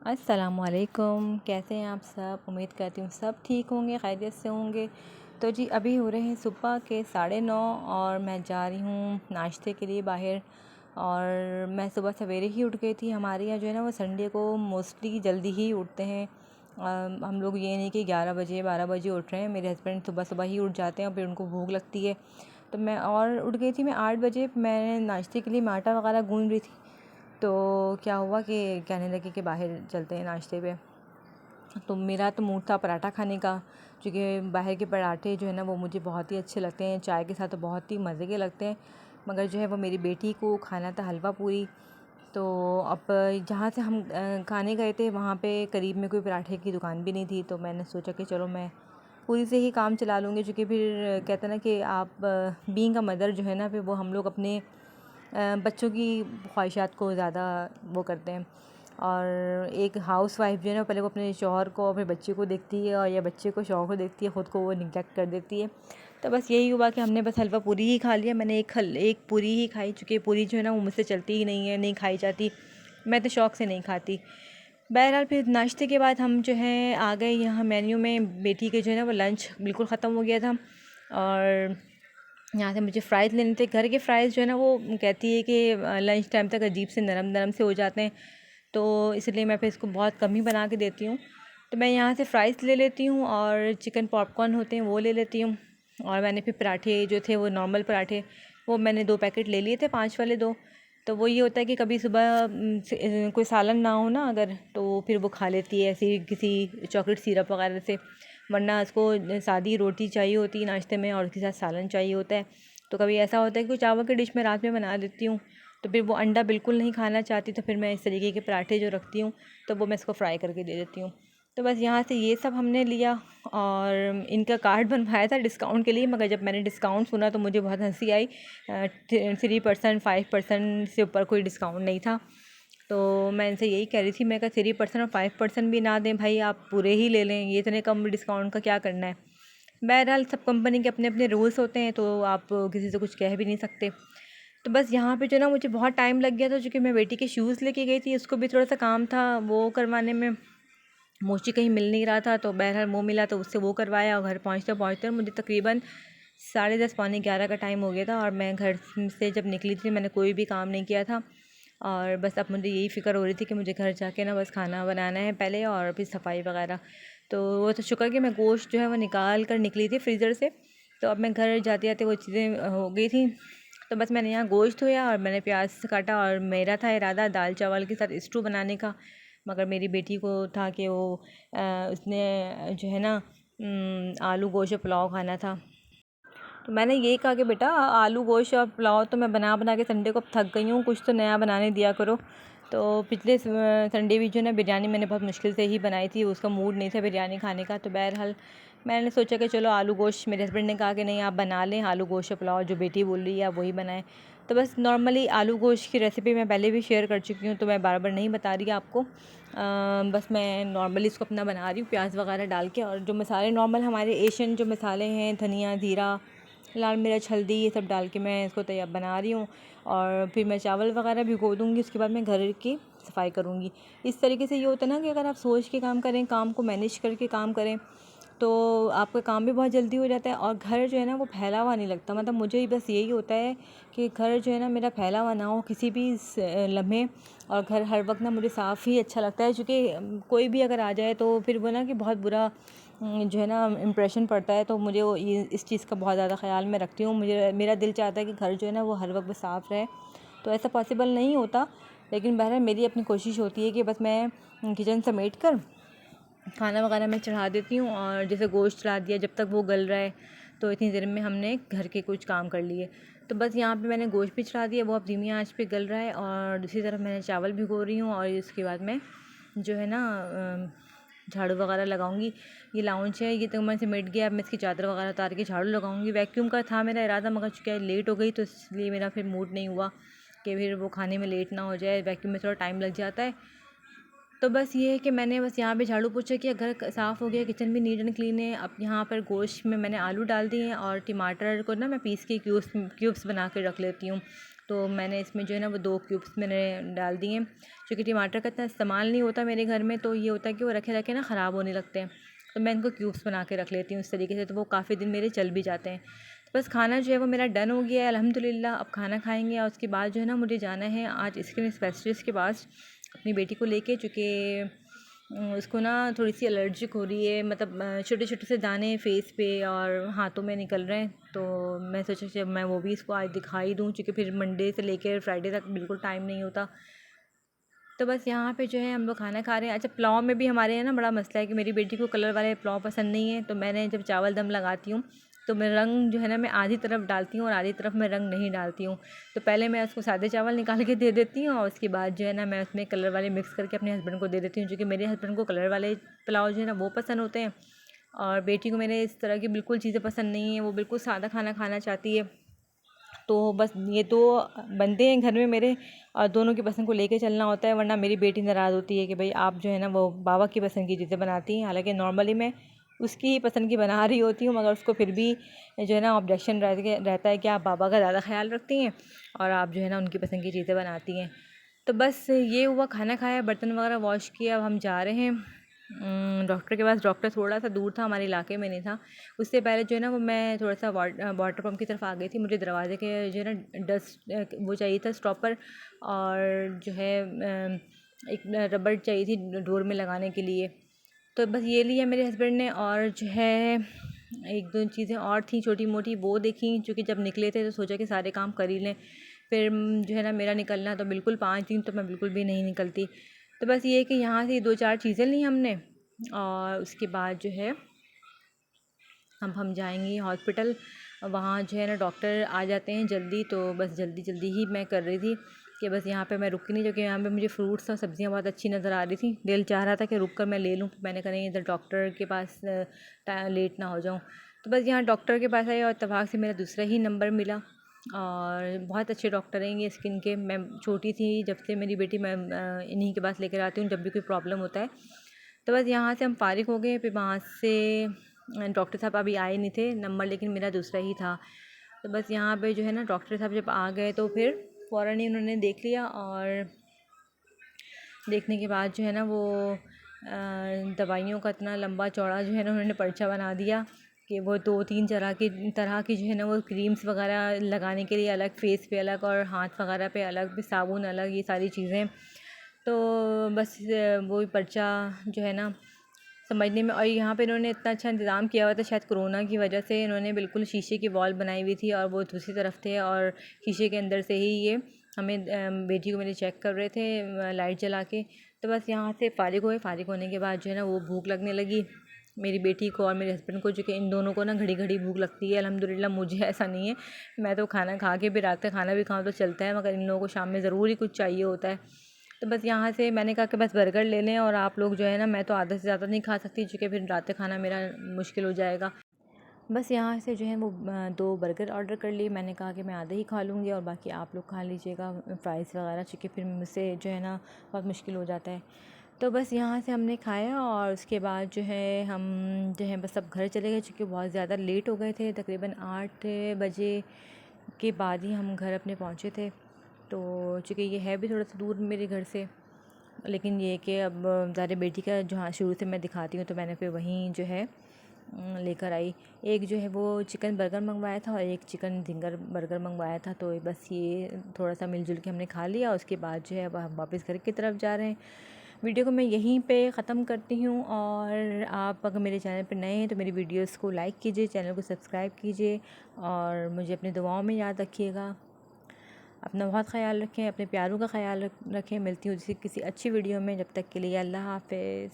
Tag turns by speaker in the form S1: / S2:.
S1: अस्सलामुअलैकुम। कैसे हैं आप सब? उम्मीद करती हूँ सब ठीक होंगे, खैरियत से होंगे। तो जी अभी हो रहे हैं सुबह के 9:30 और मैं जा रही हूँ नाश्ते के लिए बाहर। और मैं सुबह सवेरे ही उठ गई थी। हमारे यहाँ जो है ना वो संडे को मोस्टली जल्दी ही उठते हैं। हम लोग ये नहीं कि 11 बजे 12 बजे उठ रहे हैं। मेरे हस्बैंड सुबह सुबह ही उठ जाते हैं और फिर उनको भूख लगती है। तो मैं और उठ गई थी। मैं 8 बजे मैंने नाश्ते के लिए मैं आटा वगैरह गूँध रही थी। तो क्या हुआ कि कहने लगे कि बाहर चलते हैं नाश्ते पे। तो मेरा तो मूड था पराठा खाने का, क्योंकि बाहर के पराठे जो है ना वो मुझे बहुत ही अच्छे लगते हैं, चाय के साथ तो बहुत ही मज़े के लगते हैं। मगर जो है वो मेरी बेटी को खाना था हलवा पूरी। तो अब जहाँ से हम खाने गए थे वहाँ पे करीब में कोई पराठे की दुकान भी नहीं थी। तो मैंने सोचा कि चलो मैं पूरी से ही काम चला लूँगी, क्योंकि फिर कहते हैं ना कि आप बीइंग अ मदर जो है ना फिर वो हम लोग अपने बच्चों की ख्वाहिशात को ज़्यादा वो करते हैं। और एक हाउस वाइफ जो है ना पहले वो अपने शौहर को और फिर बच्चे को देखती है, और या बच्चे को शौहर को देखती है, ख़ुद को वो निगलेक्ट कर देती है। तो बस यही हुआ कि हमने बस हलवा पूरी ही खा लिया। मैंने एक पूरी ही खाई, चूँकि पूरी जो है ना वो मुझसे चलती ही नहीं है, नहीं खाई जाती। मैं तो शौक़ से नहीं खाती। बहरहाल फिर नाश्ते के बाद हम जो है आ गए यहाँ मेन्यू में। बेटी के जो है ना वो लंच बिल्कुल ख़त्म हो गया था, और यहाँ से मुझे फ़्राइज़ लेने थे। घर के फ़्राइज़ जो है ना वो कहती है कि लंच टाइम तक अजीब से नरम नरम से हो जाते हैं, तो इसलिए मैं फिर इसको बहुत कम ही बना के देती हूँ। तो मैं यहाँ से फ़्राइज़ ले लेती हूँ और चिकन पॉपकॉर्न होते हैं वो ले लेती हूँ। और मैंने फिर पराठे जो थे वो नॉर्मल पराठे वो मैंने 2 पैकेट ले लिए थे, 5 वाले 2। तो वो ये होता है कि कभी सुबह कोई सालन ना हो ना अगर, तो फिर वो खा लेती है ऐसे किसी चॉकलेट सिरप वगैरह से। वरना उसको सादी रोटी चाहिए होती है नाश्ते में और उसके साथ सालन चाहिए होता है। तो कभी ऐसा होता है कि चावल की डिश में रात में बना देती हूँ, तो फिर वो अंडा बिल्कुल नहीं खाना चाहती, तो फिर मैं इस तरीके के पराठे जो रखती हूँ तो वो मैं इसको फ्राई करके दे देती हूँ। तो बस यहाँ से ये सब हमने लिया। और इनका कार्ड बनवाया था डिस्काउंट के लिए, मगर जब मैंने डिस्काउंट सुना तो मुझे बहुत हंसी आई। 3% 5% से ऊपर कोई डिस्काउंट नहीं था। तो मैं इनसे यही कह रही थी, मैं कहा 3% और 5% भी ना दें भाई, आप पूरे ही ले लें, ये इतने कम डिस्काउंट का क्या करना है। बहरहाल सब कंपनी के अपने अपने रूल्स होते हैं, तो आप किसी से कुछ कह भी नहीं सकते। तो बस यहाँ पे जो ना मुझे बहुत टाइम लग गया था, क्योंकि मैं बेटी के शूज़ लेके गई थी, उसको भी थोड़ा सा काम था वो करवाने में। मोची कहीं मिल नहीं रहा था, तो बहरहाल वो मिला तो उससे वो करवाया, और घर पहुँचते पहुँचते मुझे तकरीबन 10:30 पौने 11 का टाइम हो गया था। और मैं घर से जब निकली थी मैंने कोई भी काम नहीं किया था, और बस अब मुझे यही फ़िक्र हो रही थी कि मुझे घर जाके ना बस खाना बनाना है पहले और फिर सफाई वगैरह। तो वो तो शुक्र कि मैं गोश्त जो है वो निकाल कर निकली थी फ्रीज़र से। तो अब मैं घर जाते जाते वो चीज़ें हो गई थी। तो बस मैंने यहाँ गोश्त धोया और मैंने प्याज काटा, और मेरा था इरादा दाल चावल के साथ स्टू बनाने का। मगर मेरी बेटी को था कि वो उसने जो है ना आलू गोश्त पुलाव खाना था। तो मैंने यही कहा कि बेटा आलू गोश्त और पुलाव तो मैं बना बना के संडे को अब थक गई हूँ, कुछ तो नया बनाने दिया करो। तो पिछले संडे भी जो है ना बिरयानी मैंने बहुत मुश्किल से ही बनाई थी, उसका मूड नहीं था बिरयानी खाने का। तो बहरहाल मैंने सोचा कि चलो आलू गोश्त, मेरे हस्बैंड ने कहा कि नहीं आप बना लें आलू गोश्त और पुलाव, जो बेटी बोल रही है आप वही बनाएं। तो बस नॉर्मली आलू गोश्त की रेसिपी मैं पहले भी शेयर कर चुकी हूँ, तो मैं बार बार नहीं बता रही आपको। बस मैं नॉर्मली इसको अपना बना रही हूँ प्याज वगैरह डाल के, और जो मसाले नॉर्मल हमारे एशियन जो मसाले हैं, धनिया ज़ीरा लाल मिर्च हल्दी ये सब डाल के मैं इसको तैयार बना रही हूँ। और फिर मैं चावल वगैरह भिगो दूँगी, उसके बाद मैं घर की सफाई करूँगी। इस तरीके से ये होता है ना कि अगर आप सोच के काम करें, काम को मैनेज करके काम करें, तो आपका काम भी बहुत जल्दी हो जाता है, और घर जो है ना वो फैला हुआ नहीं लगता। मतलब मुझे बस यही होता है कि घर जो है ना मेरा फैला हुआ ना हो किसी भी लम्हे, और घर हर वक्त ना मुझे साफ़ ही अच्छा लगता है, क्योंकि कोई भी अगर आ जाए तो फिर वो ना कि बहुत बुरा जो है ना इम्प्रेशन पड़ता है। तो मुझे वो ये इस चीज़ का बहुत ज़्यादा ख़्याल मैं रखती हूँ। मेरा दिल चाहता है कि घर जो है ना वो हर वक्त साफ़ रहे। तो ऐसा पॉसिबल नहीं होता, लेकिन बहरहाल मेरी अपनी कोशिश होती है कि बस मैं किचन समेट कर खाना वगैरह मैं चढ़ा देती हूँ। और जैसे गोश्त चढ़ा दिया, जब तक वो गल रहा है तो इतनी देर में हमने घर के कुछ काम कर लिए। तो बस यहाँ पे मैंने गोश्त भी चढ़ा दिया, वो अब धीमी आंच पे गल रहा है, और दूसरी तरफ मैंने चावल भिगो रही हूँ। और इसके बाद मैं जो है ना झाड़ू वगैरह लगाऊंगी। ये लाउंज है, ये तो मैं समेट गया, अब मैं इसकी चादर वगैरह उतार के झाड़ू लगाऊंगी। वैक्यूम का था मेरा इरादा, मगर चूँकि लेट हो गई तो इसलिए मेरा फिर मूड नहीं हुआ कि फिर वो खाने में लेट ना हो जाए, वैक्यूम में थोड़ा टाइम लग जाता है। तो बस ये है कि मैंने बस यहाँ पे झाड़ू पोछा किया, घर साफ़ हो गया, किचन भी नीट एंड क्लीन है। अब यहाँ पर गोश्त में मैंने आलू डाल दिए हैं, और टमाटर को ना मैं पीस के क्यूब्स बना के रख लेती हूँ। तो मैंने इसमें जो है ना वो 2 क्यूब्स मैंने डाल दिए। क्योंकि टमाटर का इतना इस्तेमाल नहीं होता मेरे घर में, तो ये होता है कि वो रखे रखे ना ख़राब होने लगते हैं, तो मैं इनको क्यूब्स बना के रख लेती हूँ इस तरीके से, तो वो काफ़ी दिन मेरे चल भी जाते हैं। तो बस खाना जो है वो मेरा डन हो गया है अल्हम्दुलिल्लाह। अब खाना खाएंगे और उसके बाद जो है ना मुझे जाना है आज स्किन स्पेशलिस्ट के पास अपनी बेटी को लेके, चूँकि उसको ना थोड़ी सी एलर्जिक हो रही है, मतलब छोटे छोटे से दाने फेस पे और हाथों में निकल रहे हैं। तो मैं सोचा जब मैं वो भी इसको आज दिखाई दूँ, क्योंकि फिर मंडे से लेकर फ्राइडे तक बिल्कुल टाइम नहीं होता। तो बस यहाँ पे जो है हम लोग खाना खा रहे हैं। अच्छा, पुलाव में भी हमारे यहाँ ना बड़ा मसला है कि मेरी बेटी को कलर वाले पुलाव पसंद नहीं है, तो मैंने जब चावल दम लगाती हूँ तो मैं रंग जो है ना मैं आधी तरफ डालती हूँ और आधी तरफ मैं रंग नहीं डालती हूँ। तो पहले मैं उसको सादे चावल निकाल के दे देती हूँ और उसके बाद जो है ना मैं उसमें कलर वाले मिक्स करके अपने हस्बैंड को दे देती हूँ, क्योंकि मेरे हस्बैंड को कलर वाले पुलाव जो है ना वो पसंद होते हैं और बेटी को मेरे इस तरह की बिल्कुल चीज़ें पसंद नहीं है, वो बिल्कुल सादा खाना खाना चाहती है। तो बस ये 2 बंदे हैं घर में मेरे और दोनों की पसंद को लेके चलना होता है, वरना मेरी बेटी नाराज़ होती है कि भाई आप जो है ना वो बाबा की पसंद की चीज़ें बनाती हैं। हालांकि नॉर्मली मैं उसकी ही पसंद की बना रही होती हूँ, मगर उसको फिर भी जो है ना ऑब्जेक्शन रहता है कि आप बाबा का ज़्यादा ख्याल रखती हैं और आप जो है ना उनकी पसंद की चीज़ें बनाती हैं। तो बस ये हुआ, खाना खाया, बर्तन वगैरह वॉश किया, अब हम जा रहे हैं डॉक्टर के पास। डॉक्टर थोड़ा सा दूर था, हमारे इलाके में नहीं था। उससे पहले जो है ना वो मैं थोड़ा सा वाटर पम्प की तरफ आ गई थी। मुझे दरवाजे के जो है ना डस्ट वो चाहिए था स्टॉपर, और जो है एक रबड़ चाहिए थी डोर में लगाने के लिए। तो बस ये लिया मेरे हस्बैंड ने, और जो है एक दो चीज़ें और थी छोटी मोटी वो देखी, क्योंकि जब निकले थे तो सोचा कि सारे काम कर ही लें। फिर जो है ना मेरा निकलना तो बिल्कुल 5 दिन तो मैं बिल्कुल भी नहीं निकलती। तो बस ये है कि यहाँ से 2-4 चीज़ें ली हमने और उसके बाद जो है अब हम जाएंगे हॉस्पिटल। वहाँ जो है ना डॉक्टर आ जाते हैं जल्दी, तो बस जल्दी जल्दी ही मैं कर रही थी कि बस यहाँ पे मैं रुकी नहीं, क्योंकि यहाँ पे मुझे फ्रूट्स और सब्ज़ियाँ बहुत अच्छी नज़र आ रही थी। दिल चाह रहा था कि रुक कर मैं ले लूँ, मैंने कहा नहीं इधर डॉक्टर के पास लेट ना हो जाऊँ। तो बस यहाँ डॉक्टर के पास आई और इत्तेफाक से मेरा दूसरा ही नंबर मिला, और बहुत अच्छे डॉक्टर हैं ये स्किन के। मैं छोटी थी जब से मेरी बेटी मैं इन्हीं के पास लेकर आती हूँ जब भी कोई प्रॉब्लम होता है। तो बस यहाँ से हम फ़ारिग हो गए। फिर वहाँ से डॉक्टर साहब अभी आए नहीं थे, नंबर लेकिन मेरा दूसरा ही था। तो बस यहाँ पे जो है ना डॉक्टर साहब जब आ गए तो फिर फ़ौरन ही उन्होंने देख लिया, और देखने के बाद जो है ना वो दवाइयों का इतना लंबा चौड़ा जो है ना उन्होंने पर्चा बना दिया कि वो 2-3 तरह की जो है ना वो क्रीम्स वगैरह लगाने के लिए अलग, फेस पे अलग और हाथ वगैरह पे अलग, फिर साबुन अलग, ये सारी चीज़ें। तो बस वही पर्चा जो है ना समझने में। और यहाँ पे इन्होंने इतना अच्छा इंतज़ाम किया हुआ था, शायद कोरोना की वजह से इन्होंने बिल्कुल शीशे की वॉल बनाई हुई थी और वो दूसरी तरफ थे, और शीशे के अंदर से ही ये हमें बेटी को मेरे चेक कर रहे थे लाइट जला के। तो बस यहाँ से फ़ारिग हुए। फ़ारिग होने के बाद जो है ना वो भूख लगने लगी मेरी बेटी को और मेरे हस्बैंड को, जो कि इन दोनों को ना घड़ी घड़ी भूख लगती है। अल्हम्दुलिल्लाह मुझे ऐसा नहीं है, मैं तो खाना खा के भी रात का खाना भी खाऊँ तो चलता है, मगर इन लोगों को शाम में ज़रूरी कुछ चाहिए होता है। तो बस यहाँ से मैंने कहा कि बस बर्गर ले लें और आप लोग जो है ना, मैं तो आधा से ज़्यादा नहीं खा सकती क्योंकि फिर रात का खाना मेरा मुश्किल हो जाएगा। बस यहाँ से जो है वो 2 बर्गर ऑर्डर कर लिए। मैंने कहा कि मैं आधे ही खा लूँगी और बाकी आप लोग खा लीजिएगा फ्राइज़ वगैरह, क्योंकि फिर मुझसे जो है ना बहुत मुश्किल हो जाता है। तो बस यहाँ से हमने खाया और उसके बाद जो है हम जो है बस अब घर चले गए, क्योंकि बहुत ज़्यादा लेट हो गए थे। तकरीबन 8 बजे के बाद ही हम घर अपने पहुँचे थे। तो चूँकि ये है भी थोड़ा सा दूर मेरे घर से, लेकिन ये कि अब ज़्यादा बेटी का जहाँ शुरू से मैं दिखाती हूँ तो मैंने फिर वहीं जो है लेकर आई। एक जो है वो चिकन बर्गर मंगवाया था और एक चिकन जिंगर बर्गर मंगवाया था। तो बस ये थोड़ा सा मिलजुल के हमने खा लिया। उसके बाद जो है अब हम वापस घर की तरफ जा रहे हैं। वीडियो को मैं यहीं पे ख़त्म करती हूँ, और आप अगर मेरे चैनल पर नए हैं तो मेरी वीडियोस को लाइक कीजिए, चैनल को सब्सक्राइब कीजिए और मुझे अपनी दुआओं में याद रखिएगा। अपना बहुत ख़याल रखें, अपने प्यारों का ख़याल रखें। मिलती हूँ किसी अच्छी वीडियो में, जब तक के लिए अल्लाह हाफ़िज़।